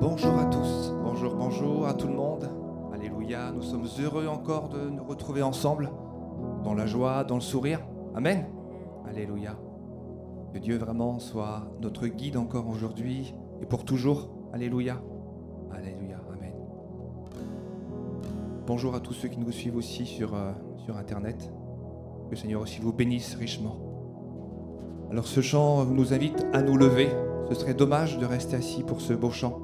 Bonjour à tous, bonjour à tout le monde. Alléluia, nous sommes heureux encore de nous retrouver ensemble, dans la joie, dans le sourire. Amen. Alléluia. Que Dieu vraiment soit notre guide encore aujourd'hui et pour toujours. Alléluia. Alléluia. Amen. Bonjour à tous ceux qui nous suivent aussi sur Internet. Que le Seigneur aussi vous bénisse richement. Alors ce chant nous invite à nous lever. Ce serait dommage de rester assis pour ce beau chant.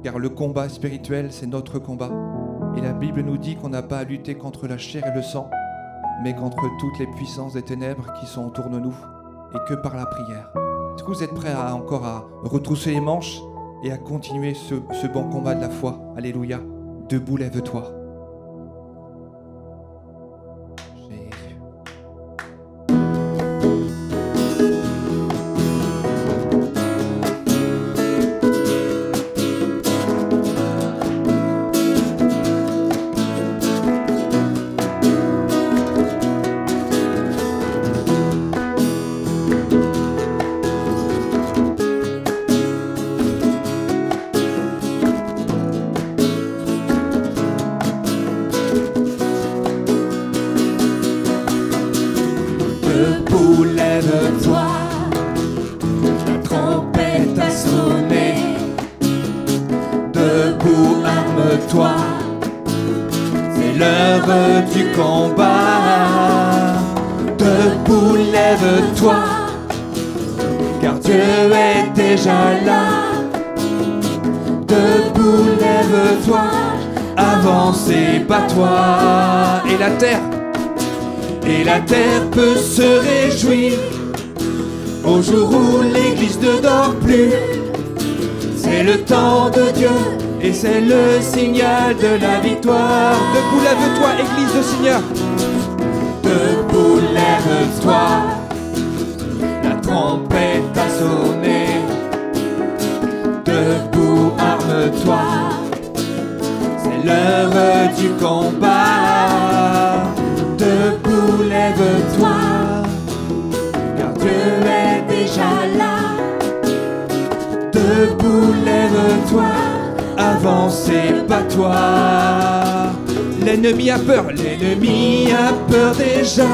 Car le combat spirituel, c'est notre combat. Et la Bible nous dit qu'on n'a pas à lutter contre la chair et le sang, mais contre toutes les puissances des ténèbres qui sont autour de nous, et que par la prière. Est-ce que vous êtes prêts encore à retrousser les manches et à continuer ce bon combat de la foi? Alléluia. Debout, lève-toi. Debout, lève-toi, la trompette a sonné. Debout, arme-toi, c'est l'heure du combat. Debout, lève-toi, car Dieu est déjà là. Debout, lève-toi, avance et bats-toi. Et la terre peut se réjouir au jour où l'église ne dort plus. C'est le temps de Dieu et c'est le signal de la victoire. Debout, lève-toi, Église du Seigneur. Debout, lève-toi, la trompette a sonné. Debout, arme-toi, c'est l'heure du combat. Debout, lève-toi, car Dieu est déjà là. Debout, lève-toi, avance et bats-toi. L'ennemi a peur, L'ennemi a peur déjà,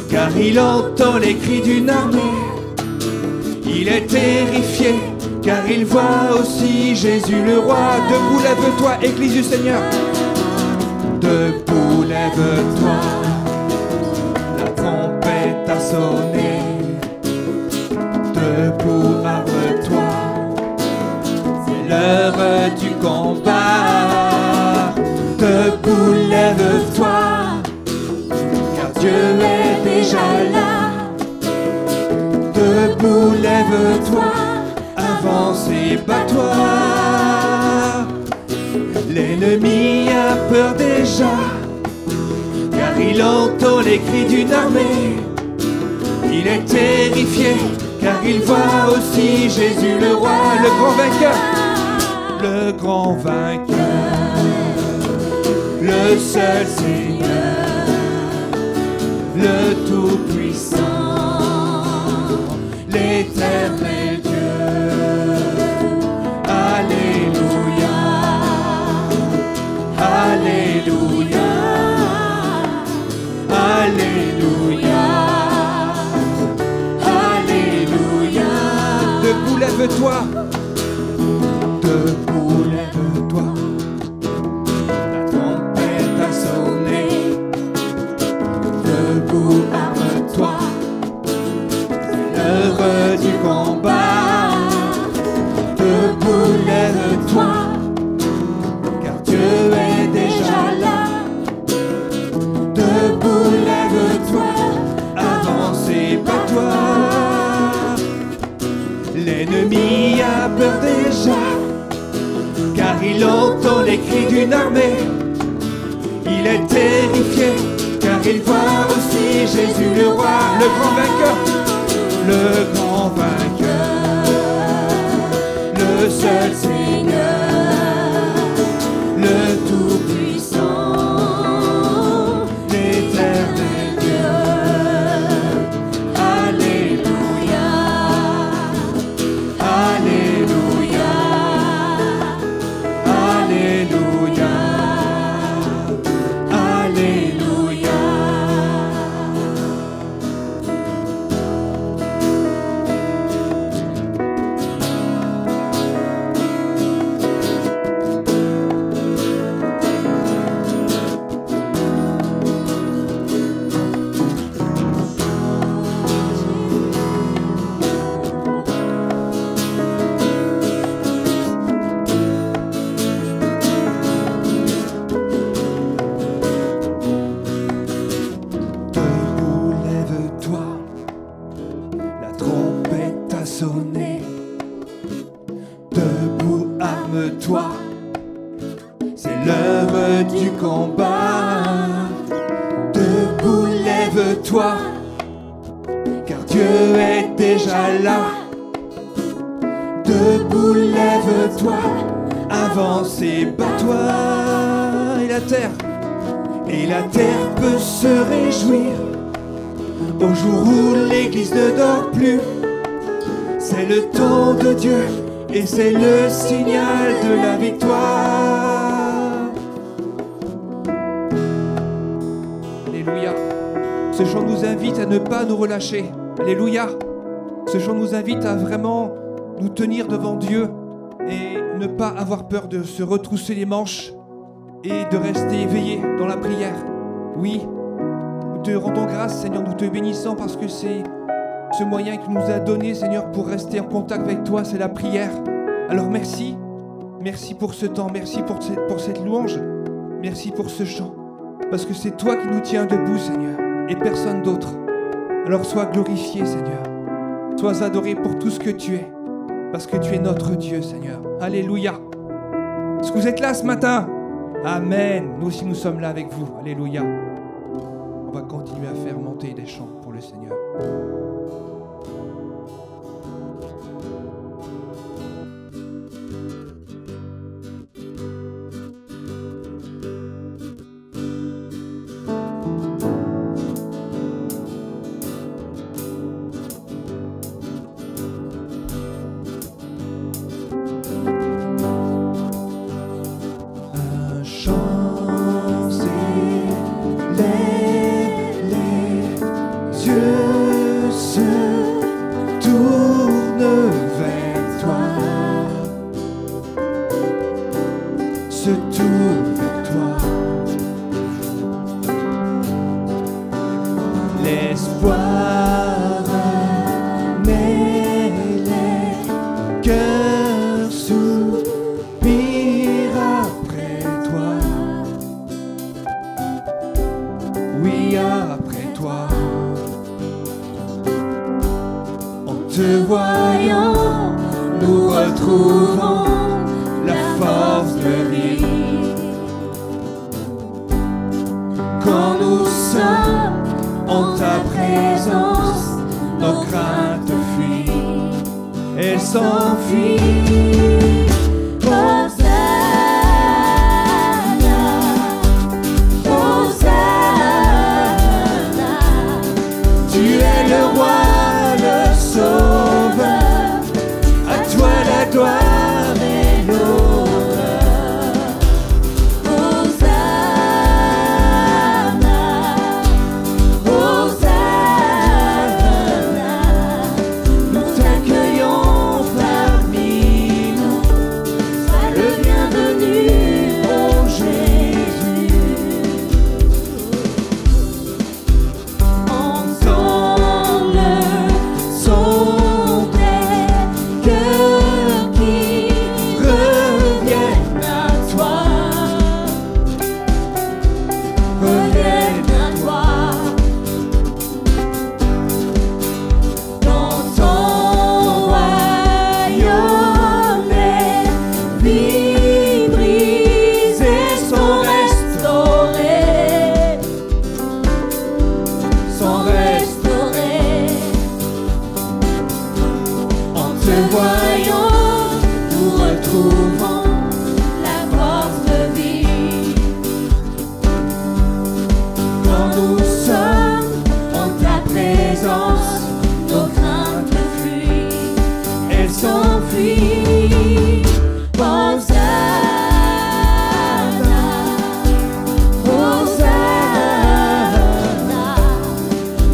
car il entend les cris d'une armée. Il est terrifié, car il voit aussi Jésus le roi. Debout, lève-toi, Église du Seigneur. Debout, lève-toi, la trompette a sonné. Debout, arme-toi, c'est l'heure du combat. Debout, lève-toi, car Dieu est déjà là. Debout, lève-toi, avance et bats-toi. L'ennemi a peur déjà, car il entend les cris d'une armée. Il est terrifié, car il voit aussi Jésus le roi, le grand vainqueur. Le grand vainqueur, le seul Seigneur, le Tout-Puissant, l'Éternel Dieu. Alléluia, Alléluia, Alléluia, Alléluia. Debout, lève-toi. Debout, lève-toi, la trompette a sonné. Debout, arme-toi, c'est l'heure du combat. Debout, lève-toi, car Dieu est déjà là. Debout, lève-toi, avance et bats-toi. L'ennemi a peur déjà, car il entend les cris d'une armée. Il est terrifié, car il voit aussi Jésus le roi, Le grand vainqueur. le grand vainqueur, le seul Seigneur, le Tout-Puissant, l'Éternel Dieu. Alléluia, Alléluia, Debout, arme-toi, c'est l'heure du combat. Debout, lève-toi, car Dieu est déjà là. Debout, lève-toi, avance et bats-toi. Et la terre peut se réjouir au jour où l'église ne dort plus. C'est le temps de Dieu et c'est le signal de la victoire. Alléluia. Ce chant nous invite à ne pas nous relâcher. Alléluia. Ce chant nous invite à vraiment nous tenir devant Dieu et ne pas avoir peur de se retrousser les manches et de rester éveillé dans la prière. Oui, nous te rendons grâce, Seigneur, nous te bénissons parce que c'est ce moyen que tu nous as donné, Seigneur, pour rester en contact avec toi, c'est la prière. Alors merci, merci pour ce temps, merci pour cette louange, merci pour ce chant, parce que c'est toi qui nous tiens debout, Seigneur, et personne d'autre. Alors sois glorifié, Seigneur, sois adoré pour tout ce que tu es, parce que tu es notre Dieu, Seigneur. Alléluia. Est-ce que vous êtes là ce matin? Amen. Nous aussi nous sommes là avec vous. Alléluia. On va continuer à faire monter des chants pour le Seigneur.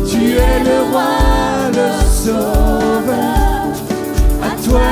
Tu es le roi, le sauveur, à toi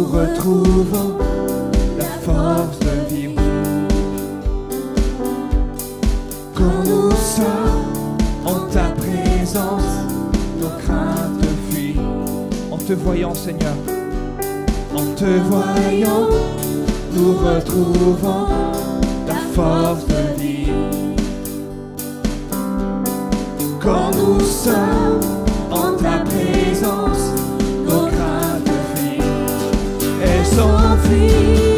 nous retrouvons la force de vivre. Quand nous sommes en ta présence, nos craintes fuient. En te voyant, Seigneur, En te voyant, nous retrouvons la force de vivre. Quand nous sommes en ta présence, nos craintes fuient. Elles s'enfuient.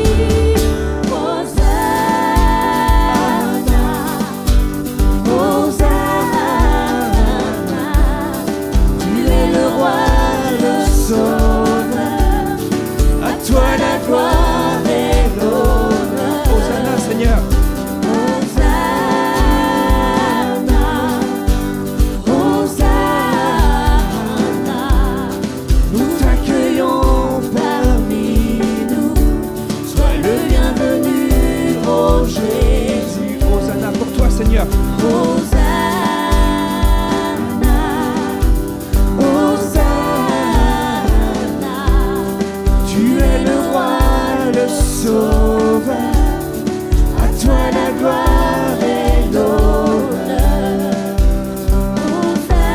Seigneur. Hosanna, Hosanna, tu es le roi, le sauveur, à toi la gloire et l'honneur. Hosanna,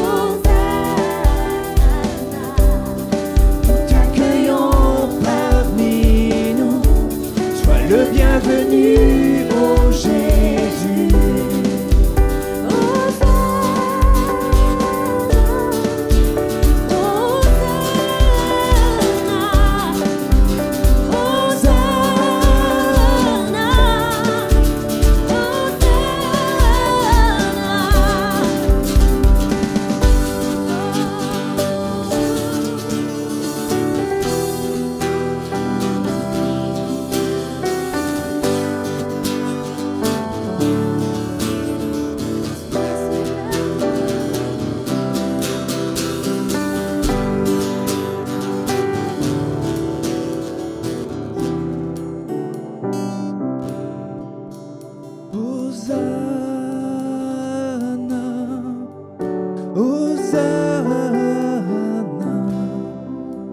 Hosanna, nous t'accueillons parmi nous. Le bienvenu, ô Jésus.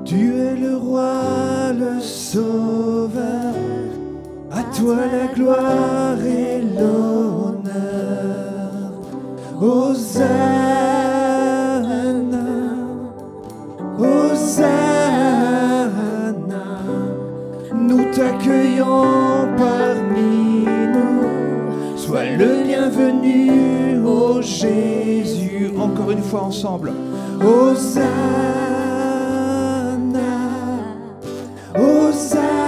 Tu es le roi, le sauveur, à toi la gloire et l'honneur. Hosanna, Hosanna, nous t'accueillons parmi nous. Sois le bienvenu, ô Jésus. Encore une fois ensemble. Hosanna, Hosanna,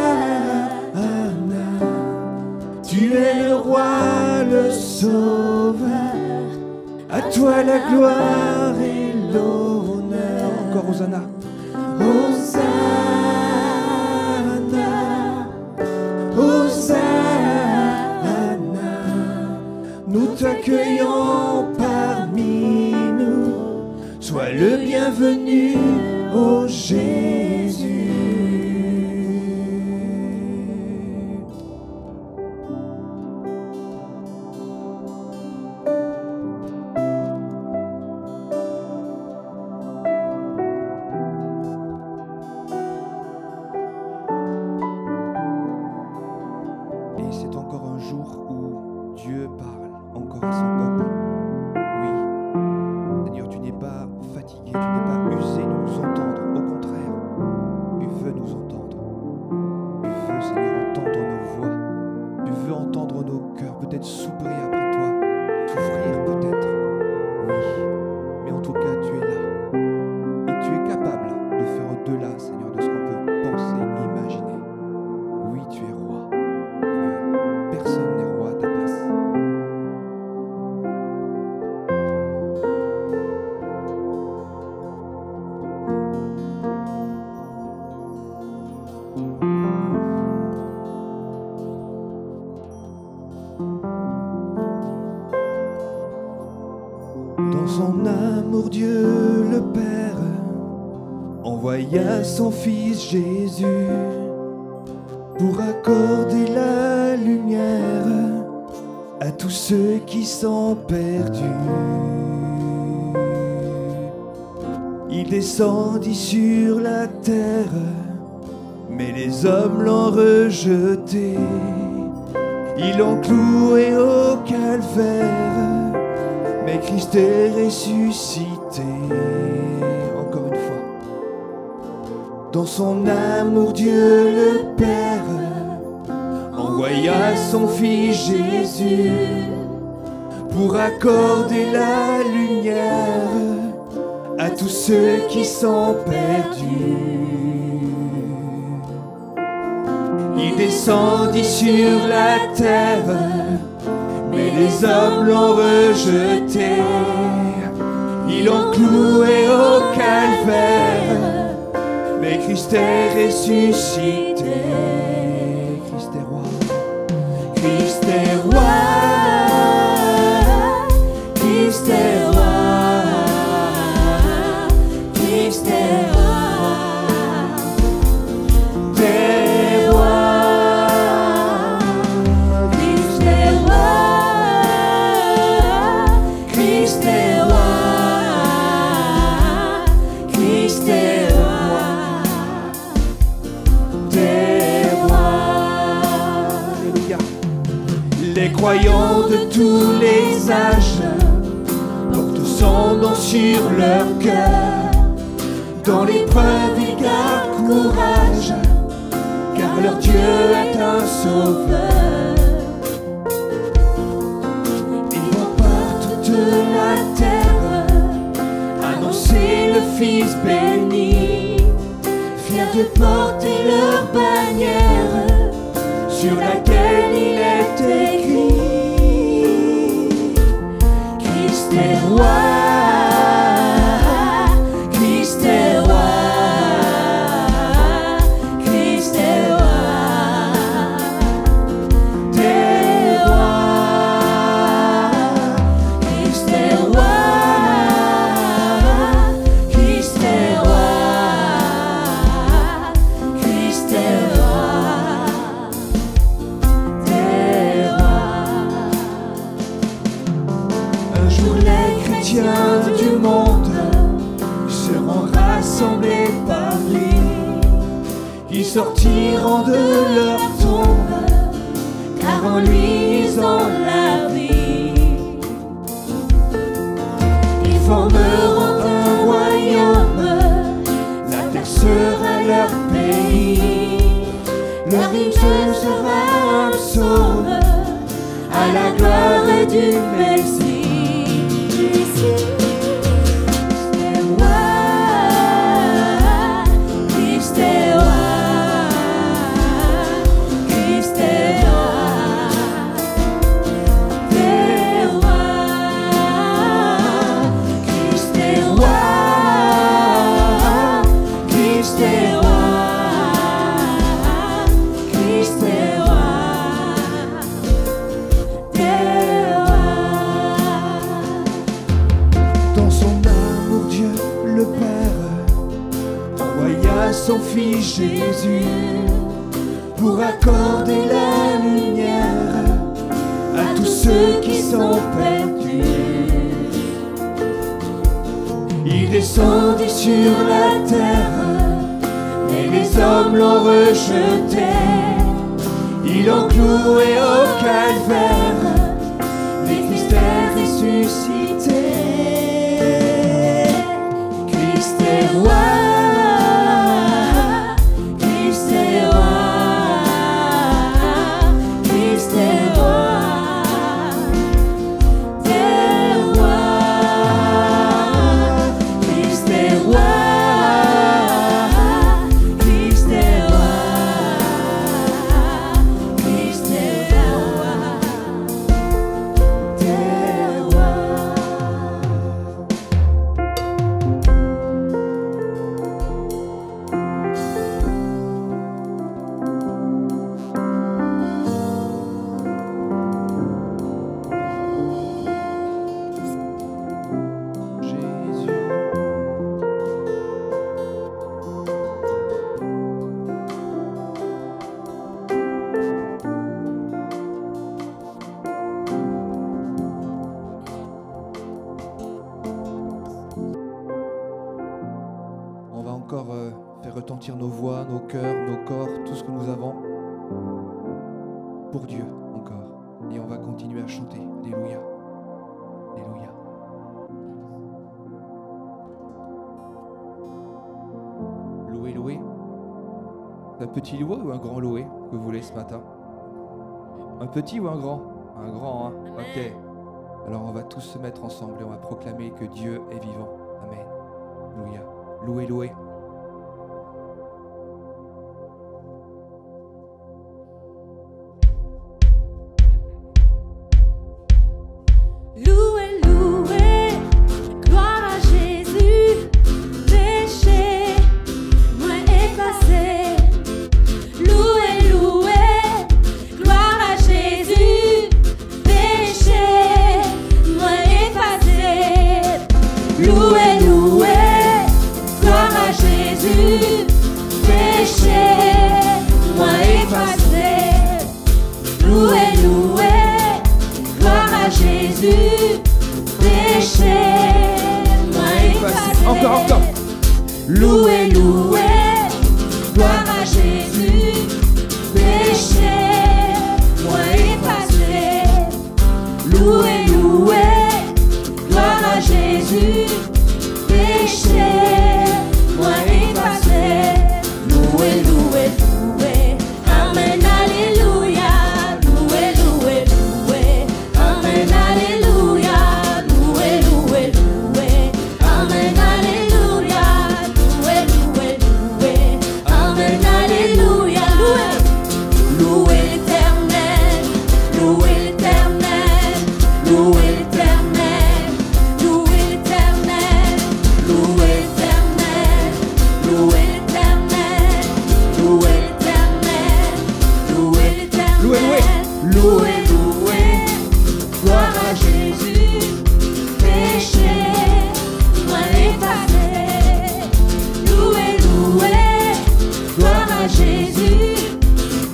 tu es le roi, le sauveur, à toi la gloire et l'honneur. Encore Hosanna. Hosanna, Hosanna, nous t'accueillons parmi nous. Sois le bienvenu, ô Jésus. Et c'est encore un jour où Dieu parle encore à son peuple. Oui, Seigneur, tu n'es pas fatigué, tu n'es pas usé de nous entendre. Au contraire, tu veux nous entendre. Tu veux, Seigneur, entendre nos voix. Tu veux entendre nos cœurs, peut-être soupirer après toi, souffrir peut-être. Oui, mais en tout cas, tu es là. Et tu es capable de faire au-delà, Seigneur, de ce qu'on peut penser et imaginer. Oui, tu es roi. Seigneur, personne n'est roi à ta place. Dans son amour, Dieu le Père envoya son Fils Jésus pour accorder la lumière à tous ceux qui sont perdus. Il Il descendit sur la terre, mais les hommes l'ont rejeté. Ils l'ont cloué au calvaire, mais Christ est ressuscité. Encore une fois. Dans son amour, Dieu le Père envoya son Fils Jésus pour accorder la lumière à tous ceux qui sont perdus. Il descendit sur la terre, mais les hommes l'ont rejeté. Ils l'ont cloué au calvaire, mais Christ est ressuscité. Christ est roi. Christ est roi. Christ est roi. Christ est roi. T'es roi. Christ est roi. Christ est roi. Christ est roi. T'es roi. Alléluia. Les croyants de tous les âges portent son nom sur leur cœur. Dans l'épreuve, ils gardent courage, car leur Dieu est un sauveur. Ils vont par toute la terre annoncer le Fils béni, fiers de porter leur bannière sur laquelle il est écrit: Christ est roi. Du monde seront rassemblés par lui. Ils sortiront de leur tombe, car en lui ils ont la vie. Ils formeront un royaume, la terre sera leur pays. Leur hymne sera un psaume à la gloire du Messie. Son Fils Jésus pour accorder la lumière à tous ceux qui sont perdus. Il descendit sur la terre, mais les hommes l'ont rejeté. Ils l'ont cloué au calvaire, mais Christ est ressuscité. Christ est roi. encore faire retentir nos voix, nos cœurs, nos corps, tout ce que nous avons pour Dieu encore. Et on va continuer à chanter. Alléluia. Alléluia. Louer, louer. C'est un petit louer ou un grand louer que vous voulez ce matin? Un petit ou un grand? Un grand, hein? Ok. Alors on va tous se mettre ensemble et on va proclamer que Dieu est vivant. Amen. Alléluia. Louer, louer. Louez, louez, gloire à Jésus, péché, moi effacé. Louez, louez, gloire à Jésus, péché, moi effacé. Louez, louez, gloire à Jésus, péché, moi effacé. Louez, louez, gloire à Jésus, péché, moi effacé. Encore. Louez, louez, gloire à Jésus, péché, moi effacé. Louez, louez, gloire à Jésus, péché, moi effacé. Louez, louez, louez, amen, alléluia. Louez, louez, louez, amen, alléluia. Louez, louez, louez, amen, alléluia. Louez, louez, louez, amen, alléluia. Louez, louez l'Éternel, louez l'Éternel, louez l'Éternel, louez l'Éternel, louez l'Éternel, louez l'Éternel, louez l'Éternel, louez l'Éternel. Louez, louez, gloire à Jésus, péché, moi effacé. Louez, louez, gloire à Jésus,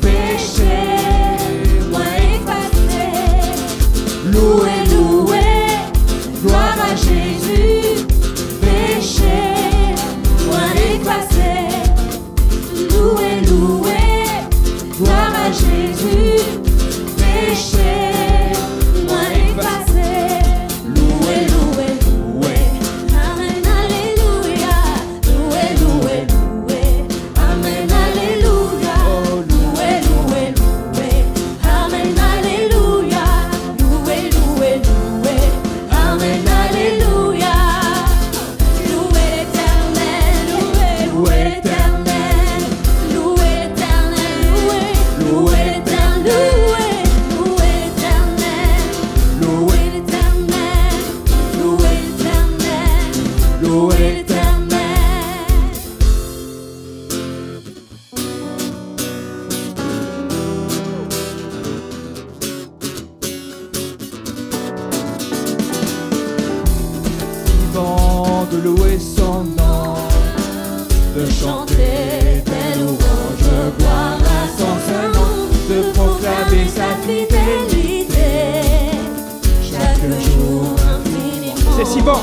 péché, moi effacé. Louez, louez, gloire à Jésus, péché, moi effacé. Louez, louez, gloire à Jésus, péché, moi effacé. Louez, louez, louez, amen, alléluia. Louez, louez, louez, amen, alléluia. Louez, louez, louez, amen, alléluia. Louez, louez, louez, amen, alléluia. Louez l'Éternel, louez l'Éternel, louez l'Éternel, louez l'Éternel, louez l'Éternel, louez l'Éternel, louez l'Éternel, louez l'Éternel. Vivant de louer son nom, de chanter des louanges, gloire à son saint nom, de proclamer sa fidélité chaque jour infiniment. C'est si bon.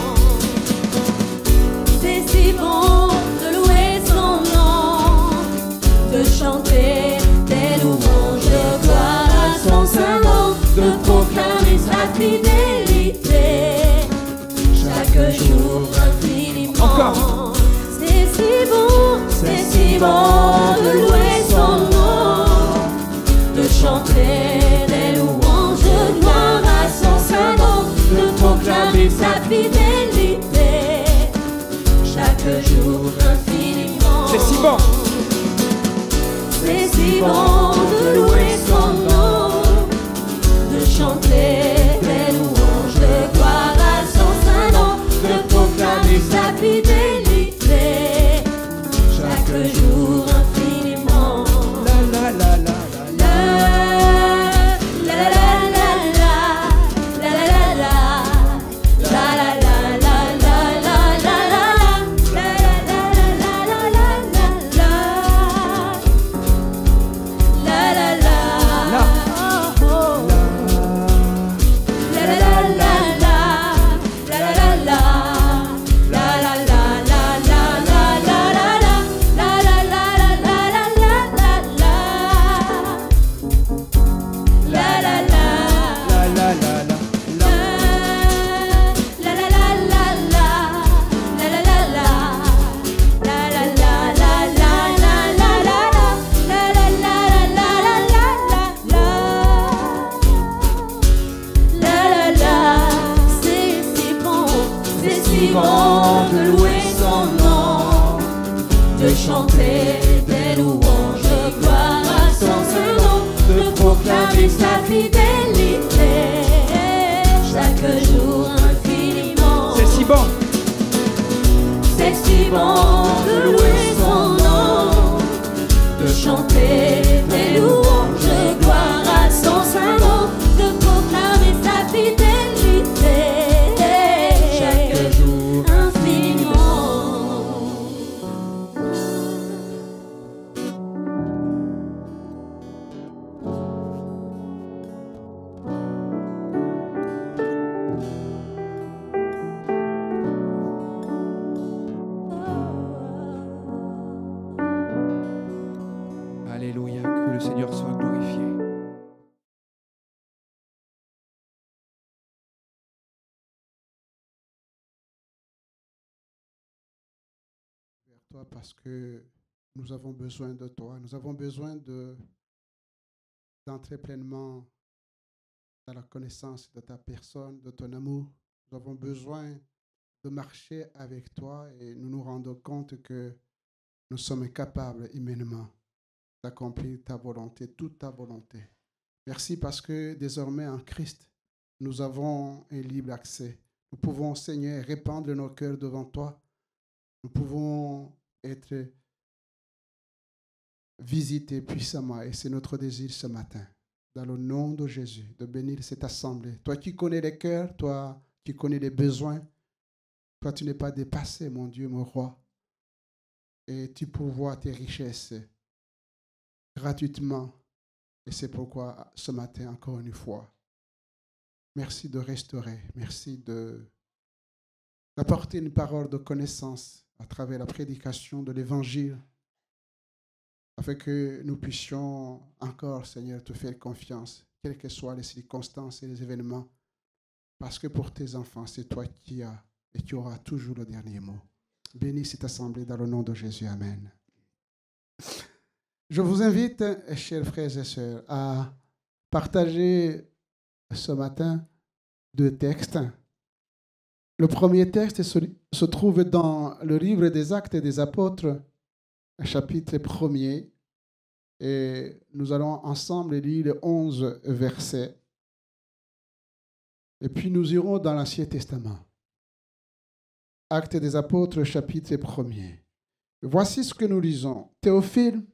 C'est si bon de louer son nom, de chanter des louanges, gloire à son saint nom, de proclamer sa fidélité chaque jour infiniment. Encore. C'est si bon de louer son nom, de chanter des louanges, gloire à son saint nom, de proclamer sa fidélité chaque jour infiniment. C'est si bon. C'est si bon de louer son nom, de chanter des louanges, gloire à son saint nom, de proclamer sa fidélité chaque jour infiniment. La la la la la. La la la la la la la la la la la la de chanter des louanges, de gloire à son saint nom, de proclamer sa fidélité chaque jour infiniment. C'est si bon. C'est si bon de louer son nom, de chanter des louanges, de gloire à son saint nom, de proclamer sa fidélité chaque jour infiniment. Alléluia, que le Seigneur soit glorifié. Vers toi parce que nous avons besoin de toi. Nous avons besoin d'entrer pleinement dans la connaissance de ta personne, de ton amour. Nous avons besoin de marcher avec toi et nous nous rendons compte que nous sommes incapables humainement d'accomplir ta volonté, toute ta volonté. Merci parce que désormais en Christ, nous avons un libre accès. Nous pouvons, Seigneur, répandre nos cœurs devant toi. Nous pouvons être visités puissamment et c'est notre désir ce matin, dans le nom de Jésus, de bénir cette assemblée. Toi qui connais les cœurs, toi qui connais les besoins, toi tu n'es pas dépassé, mon Dieu, mon roi, et tu pourvois tes richesses gratuitement. Et c'est pourquoi ce matin, encore une fois, merci de restaurer, merci d'apporter une parole de connaissance à travers la prédication de l'Évangile, afin que nous puissions encore, Seigneur, te faire confiance, quelles que soient les circonstances et les événements, parce que pour tes enfants, c'est toi qui as et qui auras toujours le dernier mot. Bénis cette assemblée dans le nom de Jésus. Amen. Je vous invite, chers frères et sœurs, à partager ce matin 2 textes. Le premier texte se trouve dans le livre des Actes des Apôtres, chapitre 1er, et nous allons ensemble lire les 11 versets. Et puis nous irons dans l'Ancien Testament. Actes des Apôtres, chapitre 1er. Voici ce que nous lisons. Théophile,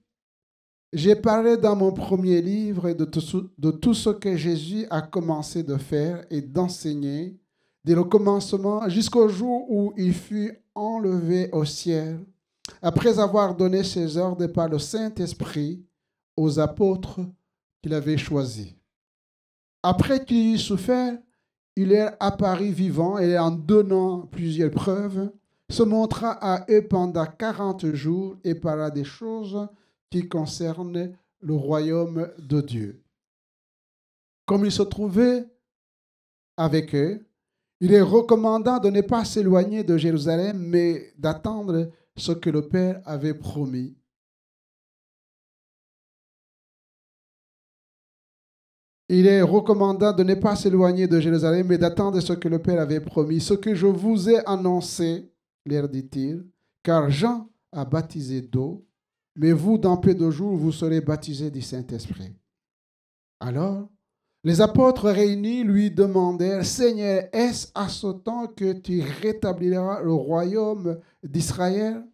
j'ai parlé dans mon premier livre de tout ce que Jésus a commencé de faire et d'enseigner, dès le commencement jusqu'au jour où il fut enlevé au ciel, après avoir donné ses ordres par le Saint-Esprit aux apôtres qu'il avait choisis. Après qu'il eut souffert, il est apparu vivant et en donnant plusieurs preuves, se montra à eux pendant 40 jours et parla des choses qui concernent le royaume de Dieu. Comme il se trouvait avec eux, il est recommandant de ne pas s'éloigner de Jérusalem, mais d'attendre ce que le Père avait promis. Il est recommandant de ne pas s'éloigner de Jérusalem, mais d'attendre ce que le Père avait promis. Ce que je vous ai annoncé, leur dit-il, car Jean a baptisé d'eau, mais vous, dans peu de jours, vous serez baptisés du Saint-Esprit. Alors, les apôtres réunis lui demandèrent, Seigneur, est-ce à ce temps que tu rétabliras le royaume d'Israël?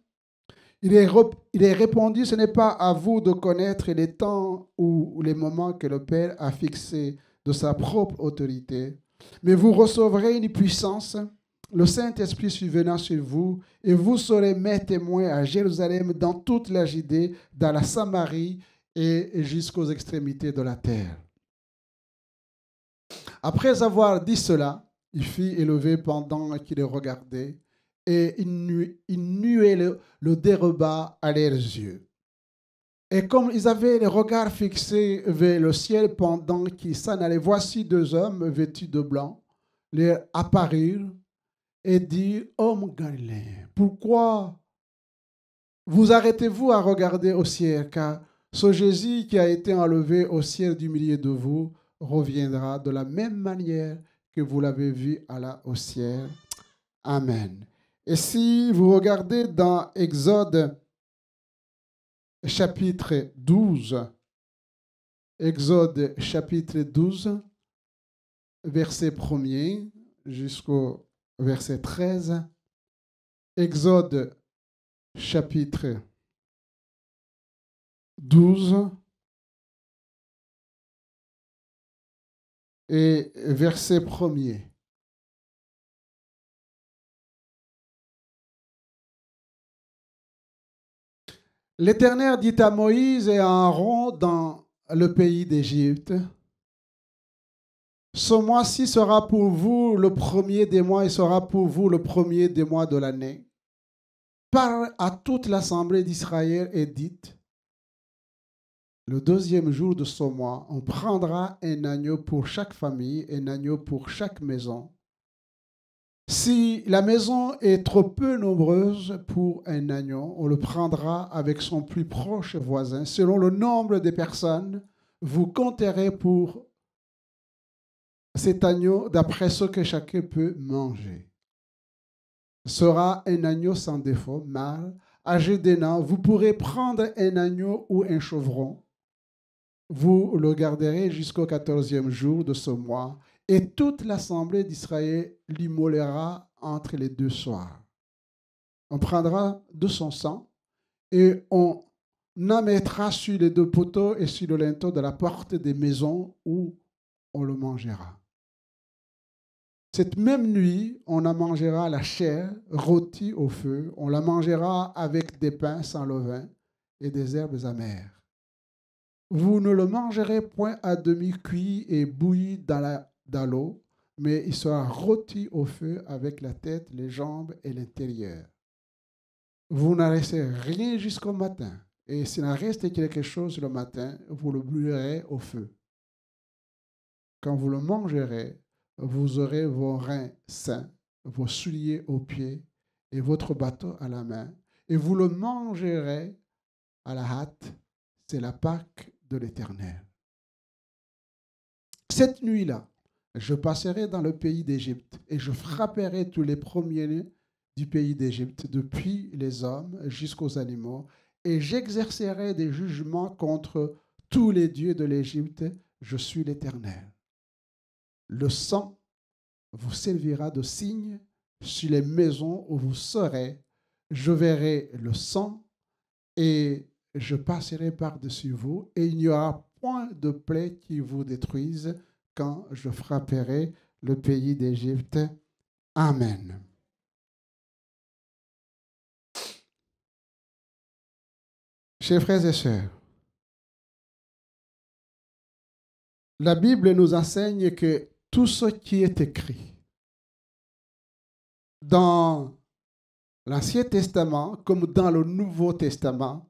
Il est répondu, ce n'est pas à vous de connaître les temps ou les moments que le Père a fixés de sa propre autorité, mais vous recevrez une puissance, le Saint-Esprit survenant sur vous, et vous serez mes témoins à Jérusalem, dans toute la Judée, dans la Samarie et jusqu'aux extrémités de la terre. Après avoir dit cela, il fut élevé pendant qu'il les regardait, et une nuée le déroba à leurs yeux. Et comme ils avaient les regards fixés vers le ciel pendant qu'ils s'en allaient, voici 2 hommes vêtus de blanc leur apparurent et dirent, Hommes galiléens, pourquoi vous arrêtez-vous à regarder au ciel, car ce Jésus qui a été enlevé au ciel du milieu de vous reviendra de la même manière que vous l'avez vu aller au ciel. Amen. Et si vous regardez dans Exode chapitre 12. Exode chapitre 12, verset 1er jusqu'au verset 13. Exode chapitre 12 et verset 1er. L'Éternel dit à Moïse et à Aaron dans le pays d'Égypte: ce mois-ci sera pour vous le premier des mois et sera pour vous le premier des mois de l'année. Parle à toute l'assemblée d'Israël et dites: le deuxième jour de ce mois, on prendra un agneau pour chaque famille, un agneau pour chaque maison. Si la maison est trop peu nombreuse pour un agneau, on le prendra avec son plus proche voisin. Selon le nombre de personnes, vous compterez pour cet agneau d'après ce que chacun peut manger. Ce sera un agneau sans défaut, mâle, âgé d'un an. Vous pourrez prendre un agneau ou un chevreau. Vous le garderez jusqu'au 14e jour de ce mois, et toute l'assemblée d'Israël l'immolera entre les deux soirs. On prendra de son sang et on en mettra sur les deux poteaux et sur le linteau de la porte des maisons où on le mangera. Cette même nuit, on en mangera la chair rôtie au feu, on la mangera avec des pains sans levain et des herbes amères. Vous ne le mangerez point à demi cuit et bouilli dans l'eau, mais il sera rôti au feu avec la tête, les jambes et l'intérieur. Vous n'en laissez rien jusqu'au matin, et s'il en reste quelque chose le matin, vous le brûlerez au feu. Quand vous le mangerez, vous aurez vos reins sains, vos souliers aux pieds et votre bateau à la main, et vous le mangerez à la hâte. C'est la Pâque de l'Éternel. Cette nuit-là, je passerai dans le pays d'Égypte et je frapperai tous les premiers-nés du pays d'Égypte, depuis les hommes jusqu'aux animaux, et j'exercerai des jugements contre tous les dieux de l'Égypte. Je suis l'Éternel. Le sang vous servira de signe sur les maisons où vous serez. Je verrai le sang et je passerai par-dessus vous, et il n'y aura point de plaie qui vous détruise quand je frapperai le pays d'Égypte. Amen. Chers frères et sœurs, la Bible nous enseigne que tout ce qui est écrit dans l'Ancien Testament comme dans le Nouveau Testament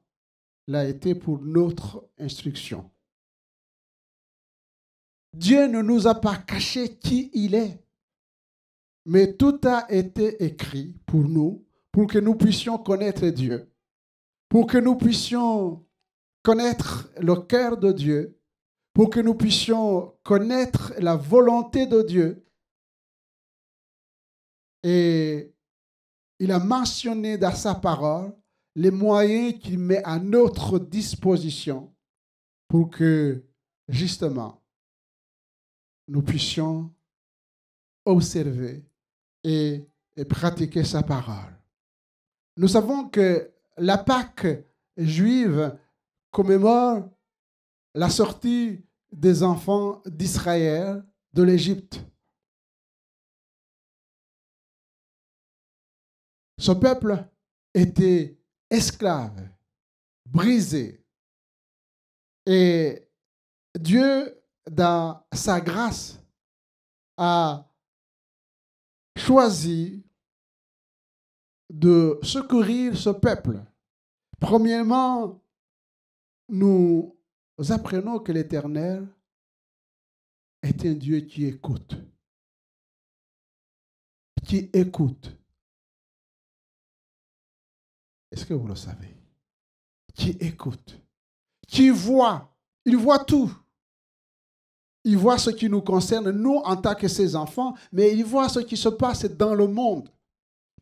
l'a été pour notre instruction. Dieu ne nous a pas caché qui il est, mais tout a été écrit pour nous, pour que nous puissions connaître Dieu, pour que nous puissions connaître le cœur de Dieu, pour que nous puissions connaître la volonté de Dieu. Et il a mentionné dans sa parole les moyens qu'il met à notre disposition pour que, justement, nous puissions observer et pratiquer sa parole. Nous savons que la Pâque juive commémore la sortie des enfants d'Israël de l'Égypte. Ce peuple était esclave, brisé. Et Dieu, dans sa grâce, a choisi de secourir ce peuple. Premièrement, nous apprenons que l'Éternel est un Dieu qui écoute. Qui écoute. Est-ce que vous le savez? Qui écoute. Qui voit. Il voit tout. Il voit ce qui nous concerne, nous, en tant que ses enfants, mais il voit ce qui se passe dans le monde,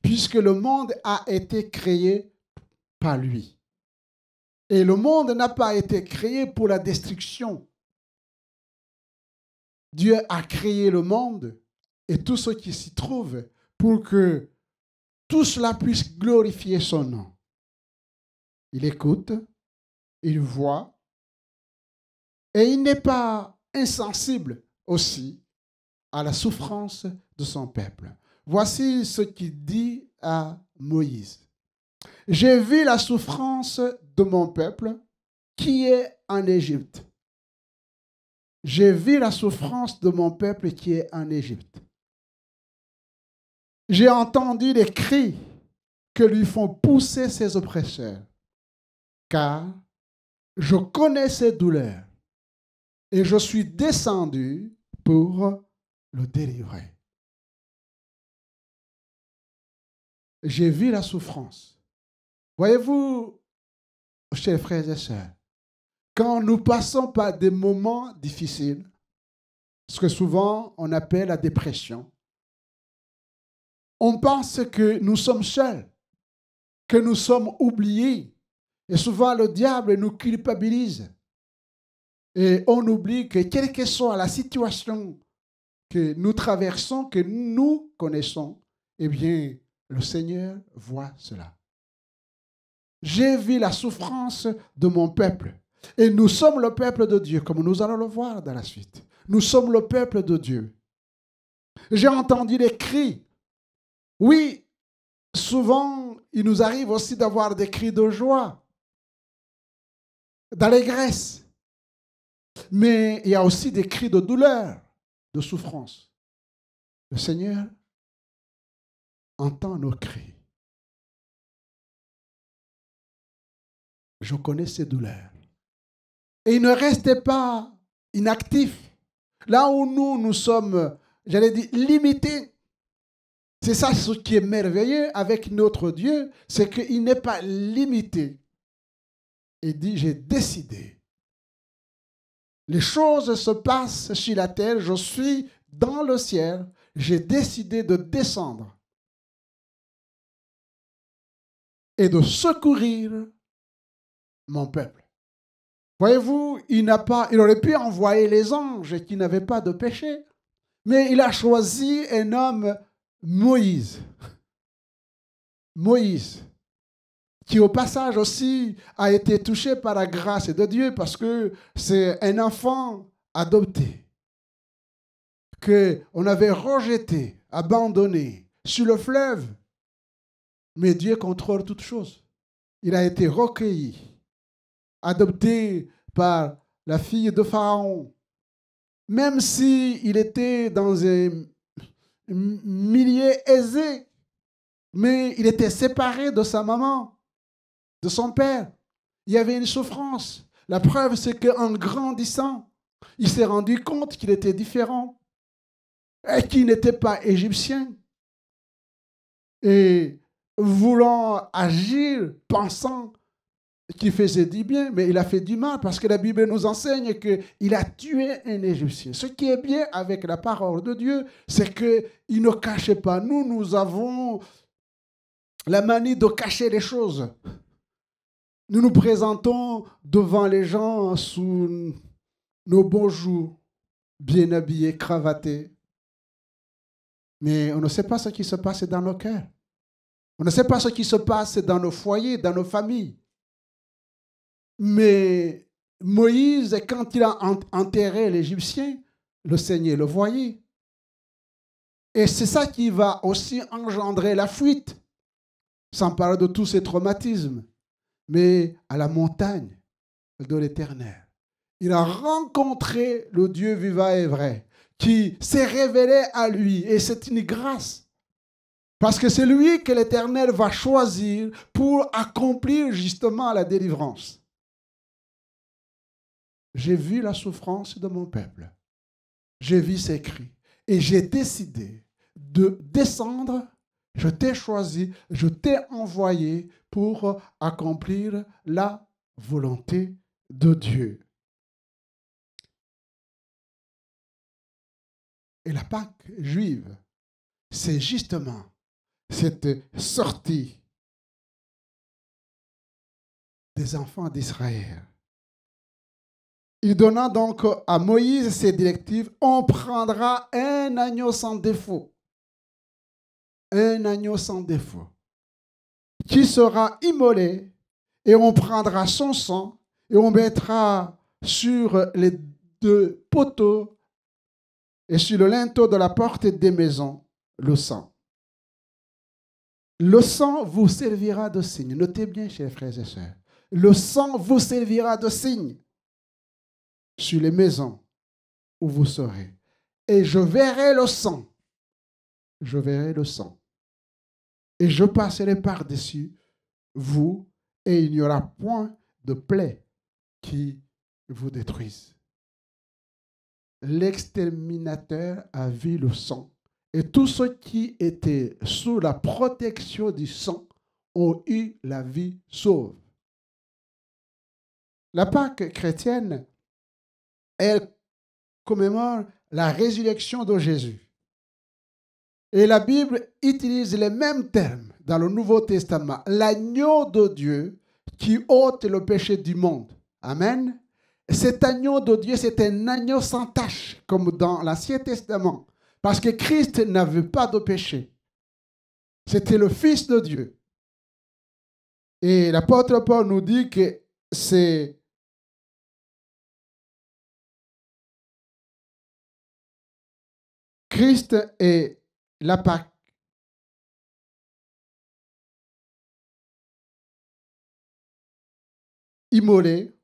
puisque le monde a été créé par lui. Et le monde n'a pas été créé pour la destruction. Dieu a créé le monde et tout ce qui s'y trouve pour que tout cela puisse glorifier son nom. Il écoute, il voit, et il n'est pas insensible aussi à la souffrance de son peuple. Voici ce qu'il dit à Moïse. J'ai vu la souffrance de mon peuple qui est en Égypte. J'ai vu la souffrance de mon peuple qui est en Égypte. J'ai entendu les cris que lui font pousser ses oppresseurs, car je connais ses douleurs et je suis descendu pour le délivrer. J'ai vu la souffrance. Voyez-vous, chers frères et sœurs, quand nous passons par des moments difficiles, ce que souvent on appelle la dépression, on pense que nous sommes seuls, que nous sommes oubliés. Et souvent, le diable nous culpabilise. Et on oublie que quelle que soit la situation que nous traversons, que nous connaissons, eh bien, le Seigneur voit cela. J'ai vu la souffrance de mon peuple. Et nous sommes le peuple de Dieu, comme nous allons le voir dans la suite. Nous sommes le peuple de Dieu. J'ai entendu les cris. Oui, souvent, il nous arrive aussi d'avoir des cris de joie, d'allégresse. Mais il y a aussi des cris de douleur, de souffrance. Le Seigneur entend nos cris. Je connais ces douleurs. Et il ne restait pas inactif. Là où nous sommes, j'allais dire, limités. C'est ça ce qui est merveilleux avec notre Dieu, c'est qu'il n'est pas limité. Il dit, j'ai décidé. Les choses se passent sur la terre, je suis dans le ciel, j'ai décidé de descendre et de secourir mon peuple. Voyez-vous, il aurait pu envoyer les anges qui n'avaient pas de péché, mais il a choisi un homme, Moïse. Moïse, qui au passage aussi a été touché par la grâce de Dieu parce que c'est un enfant adopté qu'on avait rejeté, abandonné sur le fleuve. Mais Dieu contrôle toutes choses. Il a été recueilli, adopté par la fille de Pharaon. Même s'il était dans un milieu aisé, mais il était séparé de sa maman, de son père. Il y avait une souffrance. La preuve, c'est qu'en grandissant, il s'est rendu compte qu'il était différent et qu'il n'était pas égyptien. Et voulant agir, pensant qu'il faisait du bien, mais il a fait du mal parce que la Bible nous enseigne qu'il a tué un Égyptien. Ce qui est bien avec la parole de Dieu, c'est qu'il ne cachait pas. Nous avons la manie de cacher les choses. Nous nous présentons devant les gens sous nos beaux jours, bien habillés, cravatés. Mais on ne sait pas ce qui se passe dans nos cœurs. On ne sait pas ce qui se passe dans nos foyers, dans nos familles. Mais Moïse, quand il a enterré l'Égyptien, le Seigneur le voyait. Et c'est ça qui va aussi engendrer la fuite, sans parler de tous ces traumatismes. Mais à la montagne de l'Éternel, il a rencontré le Dieu vivant et vrai, qui s'est révélé à lui. Et c'est une grâce. Parce que c'est lui que l'Éternel va choisir pour accomplir justement la délivrance. J'ai vu la souffrance de mon peuple. J'ai vu ses cris. Et j'ai décidé de descendre. Je t'ai choisi, je t'ai envoyé pour accomplir la volonté de Dieu. Et la Pâque juive, c'est justement cette sortie des enfants d'Israël. Il donna donc à Moïse ces directives. On prendra un agneau sans défaut. Un agneau sans défaut. Qui sera immolé, et on prendra son sang et on mettra sur les 2 poteaux et sur le linteau de la porte des maisons le sang. Le sang vous servira de signe. Notez bien, chers frères et sœurs. Le sang vous servira de signe sur les maisons où vous serez. Et je verrai le sang. Je verrai le sang. Et je passerai par-dessus vous, et il n'y aura point de plaie qui vous détruise. L'exterminateur a vu le sang, et tous ceux qui étaient sous la protection du sang ont eu la vie sauve. La Pâque chrétienne, elle commémore la résurrection de Jésus. Et la Bible utilise les mêmes termes dans le Nouveau Testament. L'agneau de Dieu qui ôte le péché du monde. Amen. Cet agneau de Dieu, c'est un agneau sans tache, comme dans l'Ancien Testament. Parce que Christ n'avait pas de péché. C'était le Fils de Dieu. Et l'apôtre Paul nous dit que c'est Christ est la Pâque. Immolé.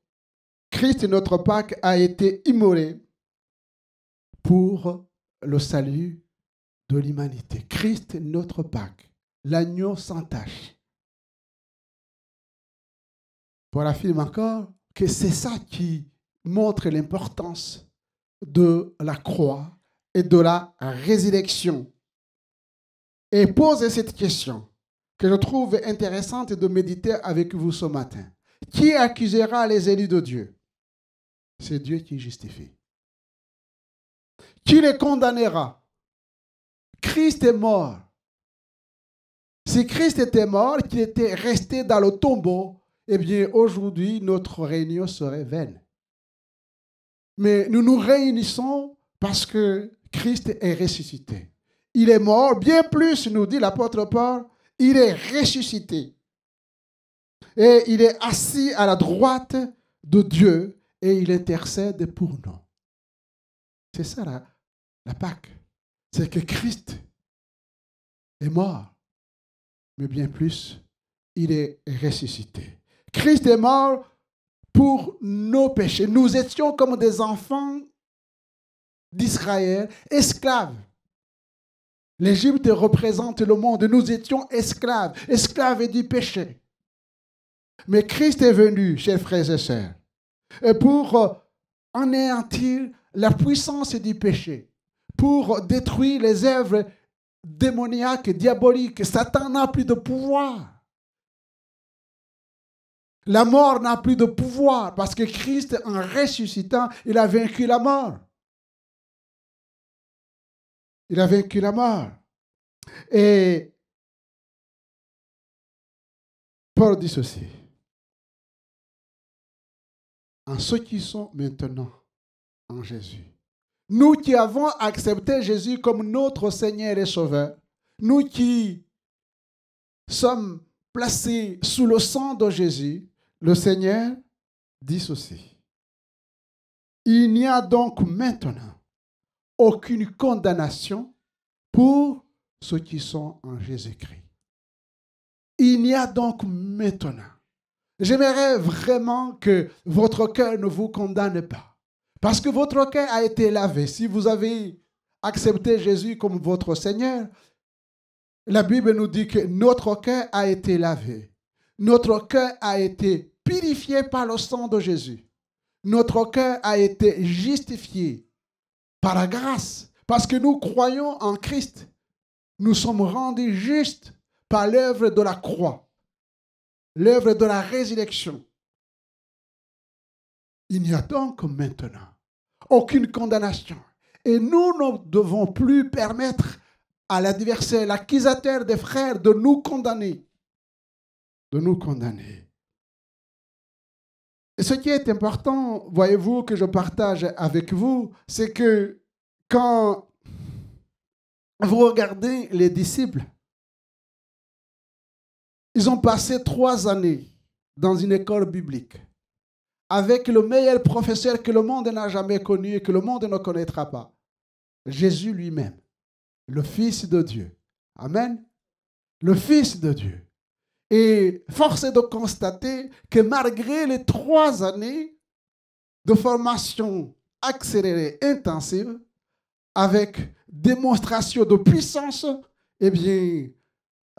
Christ, notre Pâque, a été immolé pour le salut de l'humanité. Christ, notre Pâque, l'agneau sans tache. Paul affirme encore que c'est ça qui montre l'importance de la croix et de la résurrection. Et pose cette question que je trouve intéressante de méditer avec vous ce matin. Qui accusera les élus de Dieu? C'est Dieu qui justifie. Qui les condamnera? Christ est mort. Si Christ était mort, qu'il était resté dans le tombeau, eh bien aujourd'hui notre réunion serait vaine. Mais nous nous réunissons parce que Christ est ressuscité. Il est mort, bien plus, nous dit l'apôtre Paul, il est ressuscité. Et il est assis à la droite de Dieu et il intercède pour nous. C'est ça la Pâque. C'est que Christ est mort, mais bien plus, il est ressuscité. Christ est mort pour nos péchés. Nous étions comme des enfants d'Israël, esclaves. L'Égypte représente le monde. Nous étions esclaves, esclaves du péché. Mais Christ est venu, chers frères et sœurs, pour anéantir la puissance du péché, pour détruire les œuvres démoniaques, diaboliques. Satan n'a plus de pouvoir. La mort n'a plus de pouvoir parce que Christ, en ressuscitant, il a vaincu la mort. Il a vaincu la mort. Et Paul dit ceci. En ceux qui sont maintenant en Jésus. Nous qui avons accepté Jésus comme notre Seigneur et Sauveur, nous qui sommes placés sous le sang de Jésus, le Seigneur dit ceci. Il n'y a donc maintenant aucune condamnation pour ceux qui sont en Jésus-Christ. Il n'y a donc maintenant. J'aimerais vraiment que votre cœur ne vous condamne pas. Parce que votre cœur a été lavé. Si vous avez accepté Jésus comme votre Seigneur, la Bible nous dit que notre cœur a été lavé. Notre cœur a été purifié par le sang de Jésus. Notre cœur a été justifié par la grâce. Parce que nous croyons en Christ. Nous sommes rendus justes par l'œuvre de la croix. L'œuvre de la résurrection. Il n'y a donc maintenant aucune condamnation. Et nous ne devons plus permettre à l'adversaire, l'accusateur des frères, de nous condamner. De nous condamner. ce qui est important, voyez-vous, que je partage avec vous, c'est que quand vous regardez les disciples, ils ont passé 3 années dans une école biblique avec le meilleur professeur que le monde n'a jamais connu et que le monde ne connaîtra pas. Jésus lui-même, le Fils de Dieu. Amen. Le Fils de Dieu. Et force est de constater que malgré les 3 années de formation accélérée, intensive, avec démonstration de puissance, eh bien,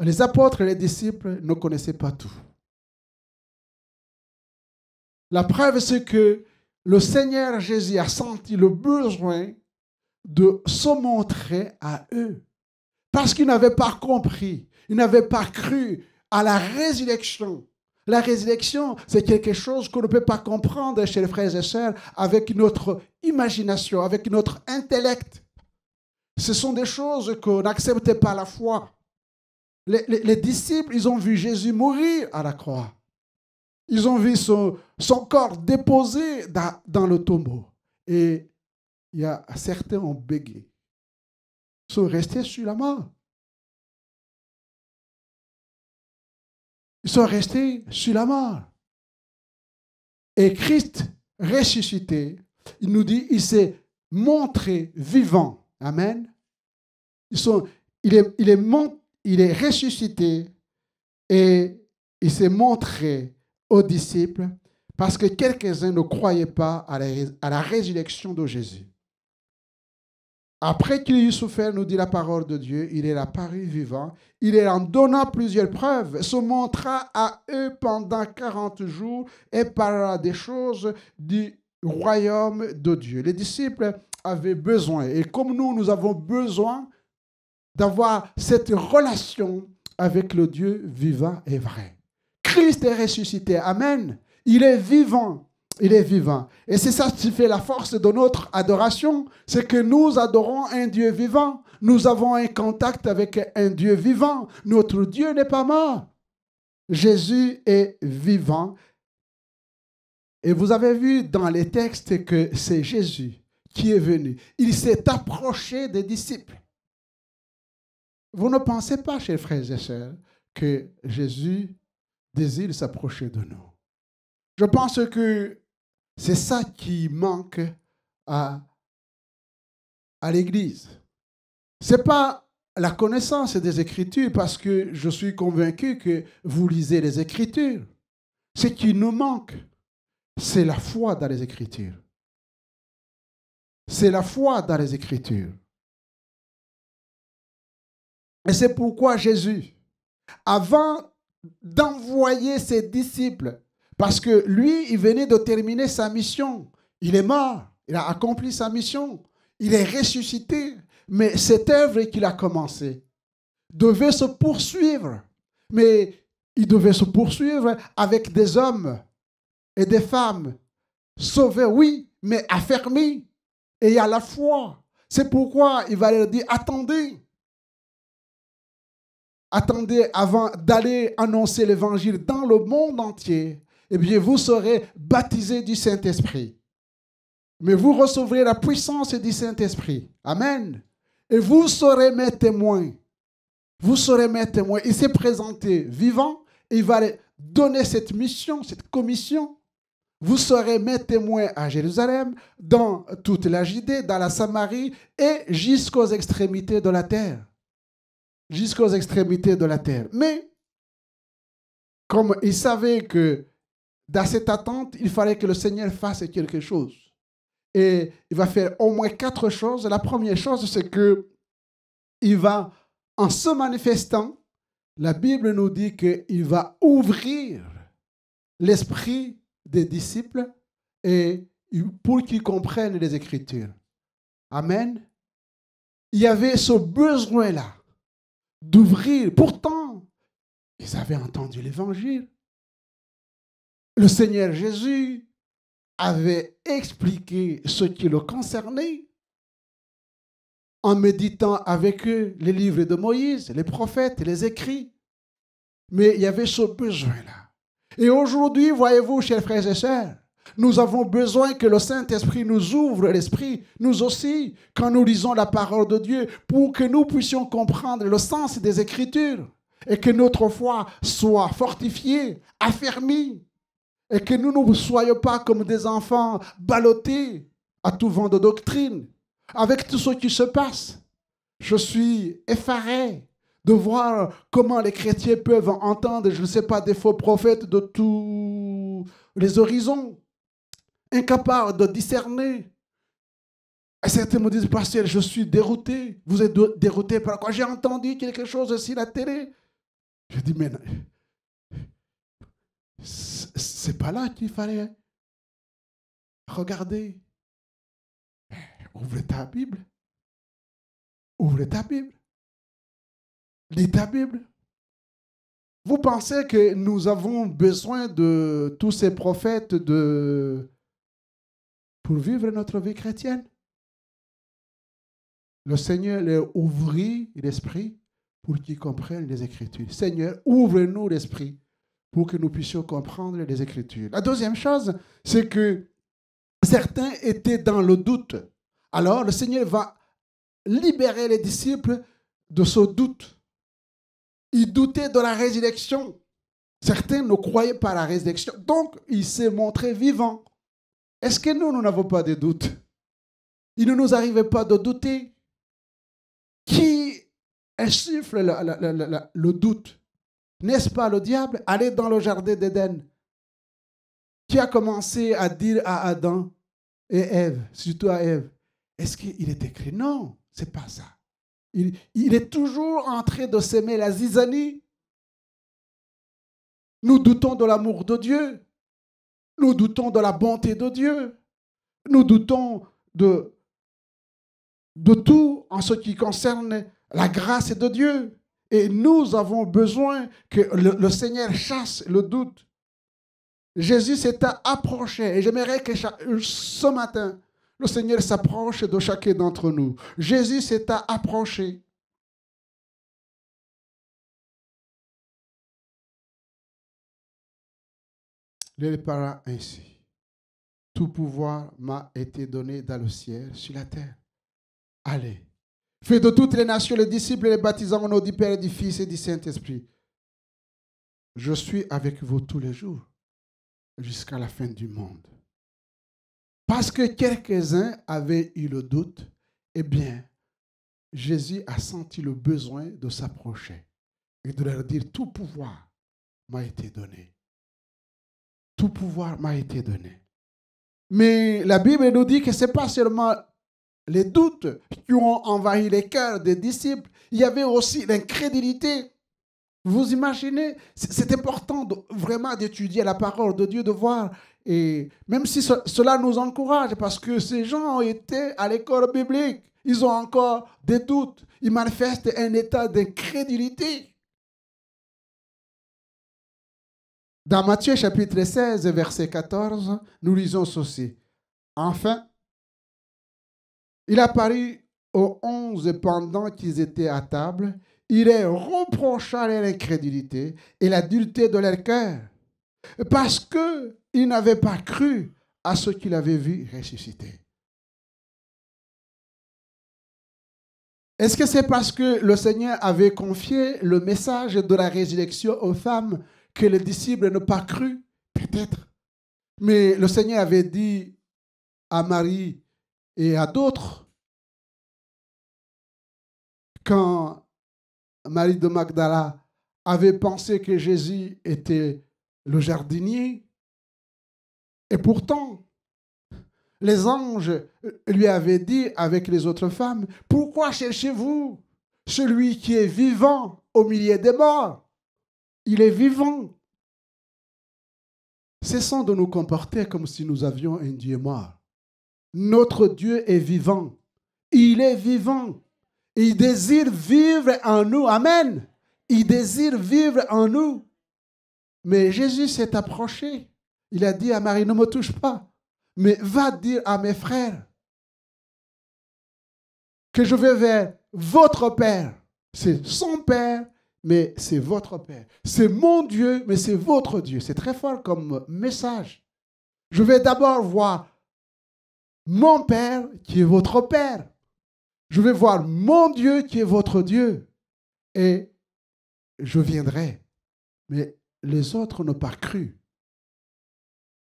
les apôtres et les disciples ne connaissaient pas tout. La preuve, c'est que le Seigneur Jésus a senti le besoin de se montrer à eux. Parce qu'ils n'avaient pas compris, ils n'avaient pas cru à la résurrection. La résurrection, c'est quelque chose qu'on ne peut pas comprendre, chez les frères et sœurs, avec notre imagination, avec notre intellect. Ce sont des choses qu'on n'accepte pas à la foi. Les disciples, ils ont vu Jésus mourir à la croix. Ils ont vu son corps déposé dans le tombeau. Et certains ont bégayé. Ils sont restés sur la mort. Ils sont restés sur la mort. Et Christ ressuscité, il nous dit, il s'est montré vivant. Amen. Il est ressuscité et il s'est montré aux disciples parce que quelques-uns ne croyaient pas à la résurrection de Jésus. Après qu'il eut souffert, nous dit la parole de Dieu, il est apparu vivant. Il est en donnant plusieurs preuves, se montra à eux pendant 40 jours et parla des choses du royaume de Dieu. Les disciples avaient besoin, et comme nous avons besoin d'avoir cette relation avec le Dieu vivant et vrai. Christ est ressuscité, amen. Il est vivant. Il est vivant. Et c'est ça qui fait la force de notre adoration, c'est que nous adorons un Dieu vivant. Nous avons un contact avec un Dieu vivant. Notre Dieu n'est pas mort. Jésus est vivant. Et vous avez vu dans les textes que c'est Jésus qui est venu. Il s'est approché des disciples. Vous ne pensez pas, chers frères et sœurs, que Jésus désire s'approcher de nous. Je pense que c'est ça qui manque à l'Église. Ce n'est pas la connaissance des Écritures, parce que je suis convaincu que vous lisez les Écritures. Ce qui nous manque, c'est la foi dans les Écritures. C'est la foi dans les Écritures. Et c'est pourquoi Jésus, avant d'envoyer ses disciples, parce que lui, il venait de terminer sa mission. Il est mort, il a accompli sa mission, il est ressuscité. Mais cette œuvre qu'il a commencée devait se poursuivre. Mais il devait se poursuivre avec des hommes et des femmes sauvés, oui, mais affermis et à la foi. C'est pourquoi il va leur dire, attendez. Attendez avant d'aller annoncer l'évangile dans le monde entier. Eh bien, vous serez baptisés du Saint-Esprit. Mais vous recevrez la puissance du Saint-Esprit. Amen. Et vous serez mes témoins. Vous serez mes témoins. Il s'est présenté vivant. Et il va donner cette mission, cette commission. Vous serez mes témoins à Jérusalem, dans toute la Judée, dans la Samarie et jusqu'aux extrémités de la terre. Jusqu'aux extrémités de la terre. Mais, comme il savait que dans cette attente, il fallait que le Seigneur fasse quelque chose. Et il va faire au moins 4 choses. La première chose, c'est qu'il va, en se manifestant, la Bible nous dit qu'il va ouvrir l'esprit des disciples et pour qu'ils comprennent les Écritures. Amen. Il y avait ce besoin-là d'ouvrir. Pourtant, ils avaient entendu l'Évangile. Le Seigneur Jésus avait expliqué ce qui le concernait en méditant avec eux les livres de Moïse, les prophètes, les écrits. Mais il y avait ce besoin-là. Et aujourd'hui, voyez-vous, chers frères et sœurs, Nous avons besoin que le Saint-Esprit nous ouvre l'esprit, nous aussi, quand nous lisons la parole de Dieu, pour que nous puissions comprendre le sens des Écritures et que notre foi soit fortifiée, affermie, et que nous ne soyons pas comme des enfants ballottés à tout vent de doctrine. Avec tout ce qui se passe, je suis effaré de voir comment les chrétiens peuvent entendre, je ne sais pas, des faux prophètes de tous les horizons, incapables de discerner. Et certains me disent, pasteur, je suis dérouté. Vous êtes dérouté par quoi? J'ai entendu quelque chose sur la télé. Je dis, mais c'est pas là qu'il fallait regarder. Ouvre ta Bible. Ouvre ta Bible. Lis ta Bible. Vous pensez que nous avons besoin de tous ces prophètes pour vivre notre vie chrétienne? Le Seigneur leur ouvrit l'esprit pour qu'ils comprennent les Écritures. Seigneur, ouvre-nous l'esprit pour que nous puissions comprendre les Écritures. La deuxième chose, c'est que certains étaient dans le doute. Alors, le Seigneur va libérer les disciples de ce doute. Ils doutaient de la résurrection. Certains ne croyaient pas à la résurrection. Donc, il s'est montré vivant. Est-ce que nous n'avons pas de doute? Il ne nous arrivait pas de douter. Qui insuffle le doute? N'est-ce pas le diable? Allez dans le jardin d'Éden. Qui a commencé à dire à Adam et Ève, surtout à Ève, est-ce qu'il est écrit? Non, ce n'est pas ça. Il est toujours en train de s'aimer la zizanie. Nous doutons de l'amour de Dieu. Nous doutons de la bonté de Dieu. Nous doutons de tout en ce qui concerne la grâce de Dieu. Et nous avons besoin que le Seigneur chasse le doute. Jésus s'est approché. Et j'aimerais que ce matin, le Seigneur s'approche de chacun d'entre nous. Jésus s'est approché. Il parla ainsi. Tout pouvoir m'a été donné dans le ciel, sur la terre. Allez, faites de toutes les nations les disciples et les baptisants au nom du Père, du Fils et du Saint-Esprit. Je suis avec vous tous les jours, jusqu'à la fin du monde. Parce que quelques-uns avaient eu le doute, eh bien, Jésus a senti le besoin de s'approcher et de leur dire, tout pouvoir m'a été donné. Tout pouvoir m'a été donné. Mais la Bible nous dit que ce n'est pas seulement les doutes qui ont envahi les cœurs des disciples, il y avait aussi l'incrédulité. Vous imaginez, c'est important vraiment d'étudier la parole de Dieu, de voir, et même si cela nous encourage, parce que ces gens ont été à l'école biblique, ils ont encore des doutes, ils manifestent un état d'incrédulité. Dans Matthieu chapitre 16, verset 14, nous lisons ceci. Enfin, il apparut aux 11 pendant qu'ils étaient à table. Il leur reprocha leur incrédulité et la dureté de leur cœur, parce qu'ils n'avaient pas cru à ce qu'il avait vu ressusciter. Est-ce que c'est parce que le Seigneur avait confié le message de la résurrection aux femmes que les disciples n'ont pas cru? Peut-être. Mais le Seigneur avait dit à Marie et à d'autres, quand Marie de Magdala avait pensé que Jésus était le jardinier, et pourtant, les anges lui avaient dit avec les autres femmes, « Pourquoi cherchez-vous celui qui est vivant au milieu des morts? Il est vivant. » Cessons de nous comporter comme si nous avions un Dieu mort. Notre Dieu est vivant. Il est vivant. Il désire vivre en nous. Amen. Il désire vivre en nous. Mais Jésus s'est approché. Il a dit à Marie, ne me touche pas, mais va dire à mes frères que je vais vers votre Père. C'est son Père, mais c'est votre Père. C'est mon Dieu, mais c'est votre Dieu. C'est très fort comme message. Je vais d'abord voir mon Père qui est votre Père. Je vais voir mon Dieu qui est votre Dieu. Et je viendrai. Mais les autres n'ont pas cru.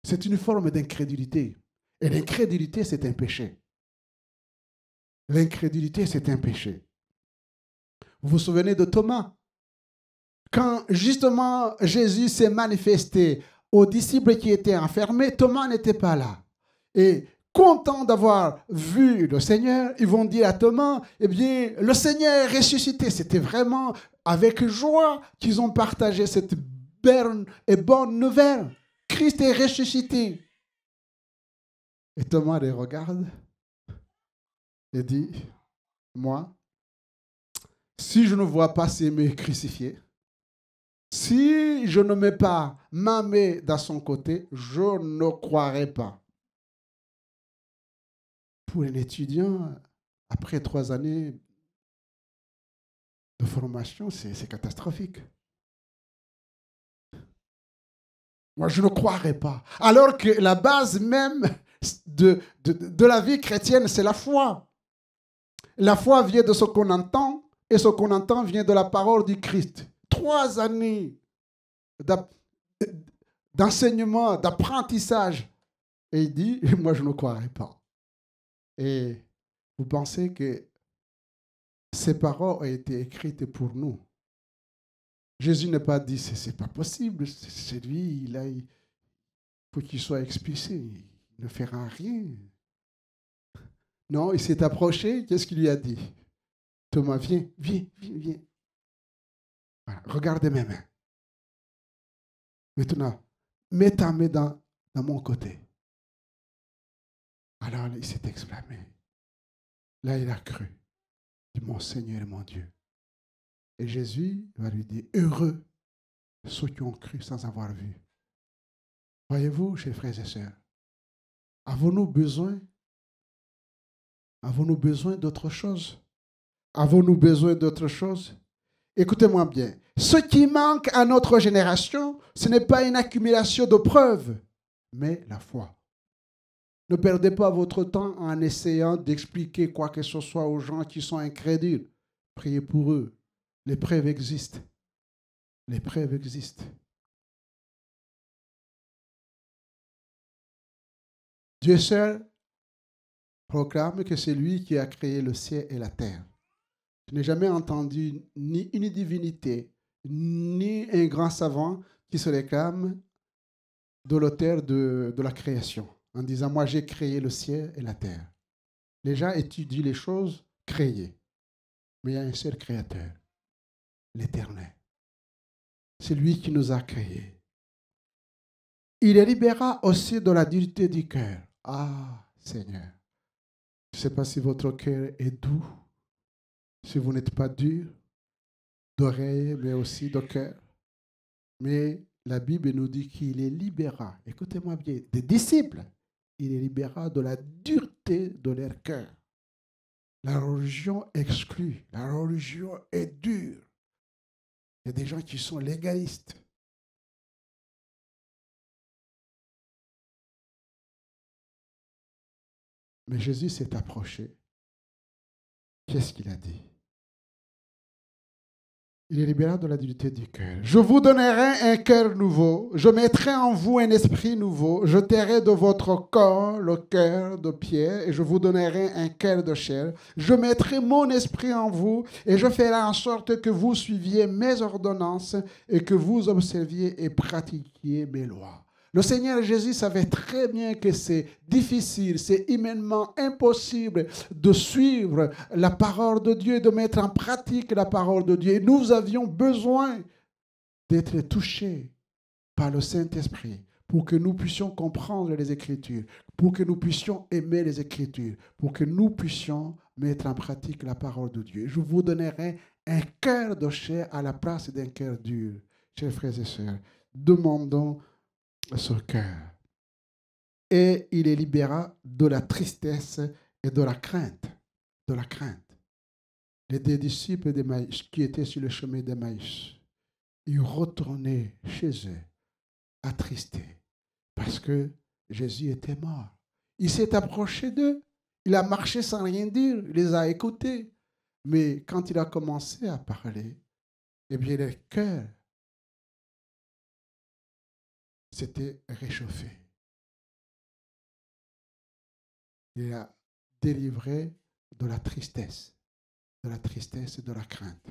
C'est une forme d'incrédulité. Et l'incrédulité, c'est un péché. L'incrédulité, c'est un péché. Vous vous souvenez de Thomas? Quand justement Jésus s'est manifesté aux disciples qui étaient enfermés, Thomas n'était pas là. Et content d'avoir vu le Seigneur, ils vont dire à Thomas, eh bien, le Seigneur est ressuscité. C'était vraiment avec joie qu'ils ont partagé cette belle et bonne nouvelle. Christ est ressuscité. Et Thomas les regarde et dit, moi, si je ne vois pas ses mains crucifiées, si je ne mets pas ma main dans son côté, je ne croirai pas. Pour un étudiant, après 3 années de formation, c'est catastrophique. Moi, je ne croirais pas. Alors que la base même de la vie chrétienne, c'est la foi. La foi vient de ce qu'on entend, et ce qu'on entend vient de la parole du Christ. 3 années d'enseignement, d'apprentissage. Et il dit, moi, je ne croirais pas. Et vous pensez que ces paroles ont été écrites pour nous. Jésus n'a pas dit, c'est pas possible, c'est lui, il faut qu'il soit expulsé, il ne fera rien. Non, il s'est approché, qu'est-ce qu'il lui a dit? Thomas, viens. Voilà, regardez mes mains. Maintenant, mets ta main dans mon côté. Alors il s'est exclamé. Là, il a cru. Il dit, mon Seigneur et mon Dieu. Et Jésus va lui dire, heureux ceux qui ont cru sans avoir vu. Voyez-vous, chers frères et sœurs, avons-nous besoin d'autre chose? Avons-nous besoin d'autre chose? Écoutez-moi bien. Ce qui manque à notre génération, ce n'est pas une accumulation de preuves, mais la foi. Ne perdez pas votre temps en essayant d'expliquer quoi que ce soit aux gens qui sont incrédules. Priez pour eux. Les preuves existent. Les preuves existent. Dieu seul proclame que c'est lui qui a créé le ciel et la terre. Je n'ai jamais entendu ni une divinité, ni un grand savant qui se réclame de l'auteur de la création, en disant, moi j'ai créé le ciel et la terre. Les gens étudient les choses créées, mais il y a un seul créateur, l'Éternel. C'est lui qui nous a créés. Il est libéra aussi de la dureté du cœur. Ah, Seigneur, je ne sais pas si votre cœur est doux, si vous n'êtes pas dur, d'oreille, mais aussi de cœur. Mais la Bible nous dit qu'il est libéra, écoutez-moi bien, des disciples, il est libéra de la dureté de leur cœur. La religion exclut, la religion est dure. Il y a des gens qui sont légalistes. Mais Jésus s'est approché. Qu'est-ce qu'il a dit? Il est libéré de la dureté du cœur. Je vous donnerai un cœur nouveau. Je mettrai en vous un esprit nouveau. Je tairai de votre corps le cœur de pierre et je vous donnerai un cœur de chair. Je mettrai mon esprit en vous et je ferai en sorte que vous suiviez mes ordonnances et que vous observiez et pratiquiez mes lois. Le Seigneur Jésus savait très bien que c'est difficile, c'est humainement impossible de suivre la parole de Dieu et de mettre en pratique la parole de Dieu. Et nous avions besoin d'être touchés par le Saint-Esprit pour que nous puissions comprendre les Écritures, pour que nous puissions aimer les Écritures, pour que nous puissions mettre en pratique la parole de Dieu. Je vous donnerai un cœur de chair à la place d'un cœur dur. Chers frères et sœurs, demandons ce cœur. Et il est libéré de la tristesse et de la crainte. De la crainte. Les deux disciples d'Emmaüs qui étaient sur le chemin d'Emmaüs, ils retournaient chez eux attristés parce que Jésus était mort. Il s'est approché d'eux. Il a marché sans rien dire. Il les a écoutés. Mais quand il a commencé à parler, eh bien, leur cœur s'était réchauffé. Il a délivré de la tristesse et de la crainte.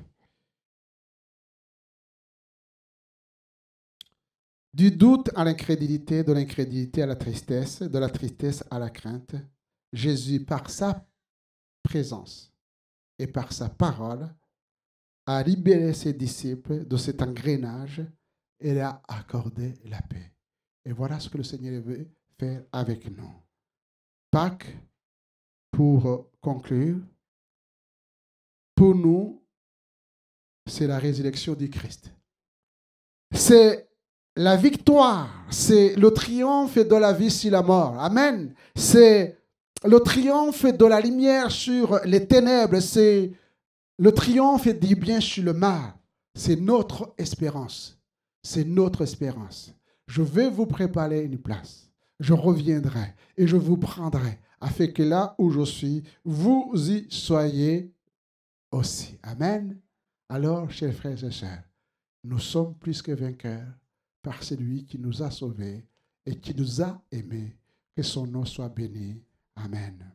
Du doute à l'incrédulité, de l'incrédulité à la tristesse, de la tristesse à la crainte, Jésus, par sa présence et par sa parole, a libéré ses disciples de cet engrenage et leur a accordé la paix. Et voilà ce que le Seigneur veut faire avec nous. Pâques, pour conclure, pour nous, c'est la résurrection du Christ. C'est la victoire, c'est le triomphe de la vie sur la mort. Amen. C'est le triomphe de la lumière sur les ténèbres. C'est le triomphe du bien sur le mal. C'est notre espérance. C'est notre espérance. Je vais vous préparer une place. Je reviendrai et je vous prendrai afin que là où je suis, vous y soyez aussi. Amen. Alors, chers frères et sœurs, nous sommes plus que vainqueurs par celui qui nous a sauvés et qui nous a aimés. Que son nom soit béni. Amen.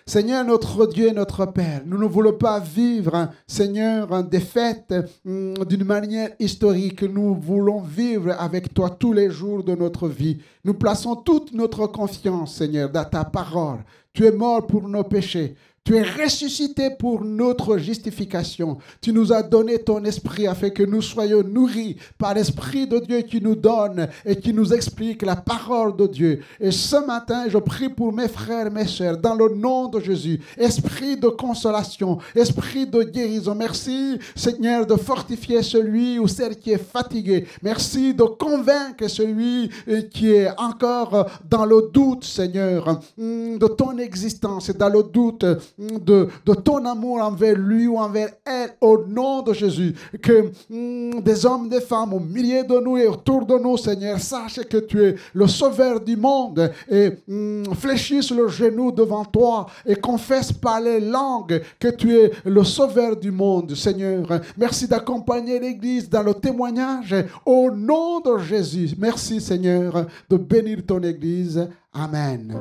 Seigneur, notre Dieu et notre Père, nous ne voulons pas vivre, Seigneur, des fêtes d'une manière historique. Nous voulons vivre avec toi tous les jours de notre vie. Nous plaçons toute notre confiance, Seigneur, dans ta parole. Tu es mort pour nos péchés. Tu es ressuscité pour notre justification. Tu nous as donné ton esprit afin que nous soyons nourris par l'esprit de Dieu qui nous donne et qui nous explique la parole de Dieu. Et ce matin, je prie pour mes frères et mes sœurs, dans le nom de Jésus. Esprit de consolation, esprit de guérison. Merci, Seigneur, de fortifier celui ou celle qui est fatigué. Merci de convaincre celui qui est encore dans le doute, Seigneur, de ton existence et dans le doute de ton amour envers lui ou envers elle, au nom de Jésus. Que des hommes, des femmes au milieu de nous et autour de nous, Seigneur, sachent que tu es le sauveur du monde et fléchissent le genou devant toi et confessent par les langues que tu es le sauveur du monde, Seigneur. Merci d'accompagner l'Église dans le témoignage au nom de Jésus. Merci, Seigneur, de bénir ton Église. Amen.